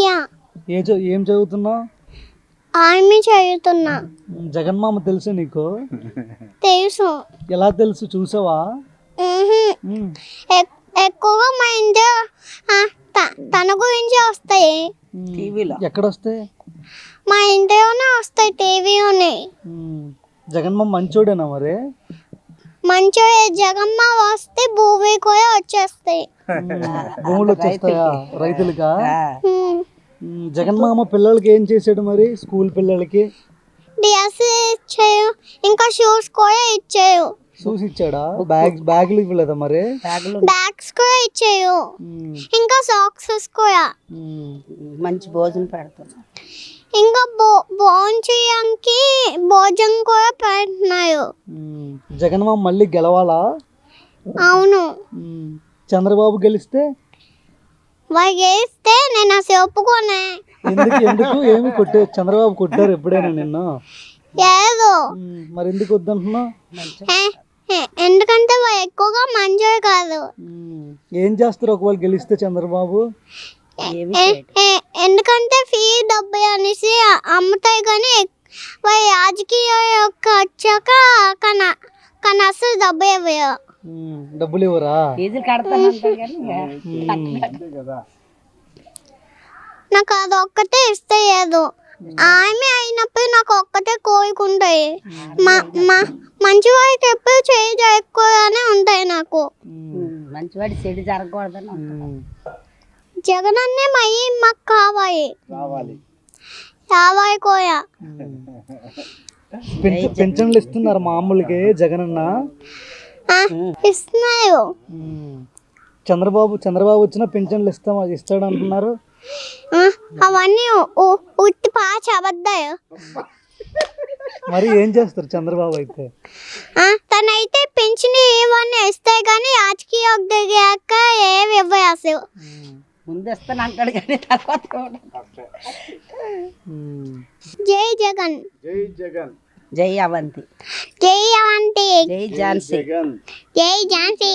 Yeah ఏం చదువుతున్నావు? Army చదువుతున్నా. జగన్మామ తెలుసు నీకు? తెలుసు. ఎలా తెలుసు, చూసావా? ఎక్కువగా మా ఇంట్లో తన గురించి వస్తాయి టీవీలో. ఎక్కడ వస్తాయి? మా ఇంట్లోనే వస్తాయి, టీవీలోనే. జగన్మామ మంచోడేనా మరి? మంచిగా జగమ్మ వస్తే భూమి కూడా వచ్చేస్తాయి. భూములు వచ్చేస్తాయా రైతులుగా? ఉమ్. జగన్మామ పిల్లలకి ఏం చేసాడు మరి, స్కూల్ పిల్లలకి? డ్రెస్ ఇచ్చారు, ఇంకా షూస్ కూడా ఇచ్చారు. షూస్ ఇచ్చాడా? బ్యాగులు ఇవ్వలేదా మరి? బ్యాగ్స్ కూడా ఇచ్చారు, ఇంకా సాక్సెస్ కూడా. మంచి భోజనం పెడుతున్నారు. ఇంకా భోంచేయడానికి భోజనం కూడా పెడుతున్నారు. జగన్మామ మళ్ళీ గెలవాలా? అవును. చంద్రబాబు గెలిస్తే? వాళ్ళు గెలిస్తే నేను అసలు ఒప్పుకోనే. ఎందుకు ఏమి చంద్రబాబు కొట్టారు ఎప్పుడైనా నిన్ను? లేదు. మరి ఎందుకు వద్దంటున్నావు? ఎందుకంటే వాళ్ళు ఎక్కువగా మంచిగా కాదు. ఏం చేస్తారు ఒకవేళ గెలిస్తే చంద్రబాబు? ఎందుకంటే ఫీ డబ్బు అనేసి అమ్ముతాయి, కానీ వాళ్ళ రాజకీయ యొక్క వచ్చాక కానీ అసలు డబ్బు ఇవ్వరు. డబ్బులు ఇవ్వరా? నాకు అది ఒక్కటే ఇస్తలేదు. ఆమె అయినప్పుడు నాకు ఒక్కటే కోరుకుంటాయి. మంచి వాడికి ఎప్పుడు చేయి జరగకూడదనే ఉంటాయి నాకు. మంచివాడి చెడు జరగకూడదని. జగన్ అన్నే మళ్ళీ మాకు కావాలి కూడా. పెన్షన్లు ఇస్తున్నారు మామూలుగా జగనన్న? ఇస్తున్నారు. చంద్రబాబు వచ్చిన పెన్షన్లు ఇస్తాడు అంటున్నారు. అవన్నీ ఉత్తి పాచ అబద్ధాలు. మరి ఏం చేస్తారు చంద్రబాబు అయితే? తనైతే పెన్షన్ ఇవన్నీ ఇస్తాయి, కానీ రాజకీయ దిగాక ఏమి ఇవ్వరు అసలు. ముందు ఇస్తాను అంటాడు కానీ తర్వాత జై జగన్. జై అవంతి. జై అవంతి. జై ఝాన్సీ. జై ఝాన్సీ.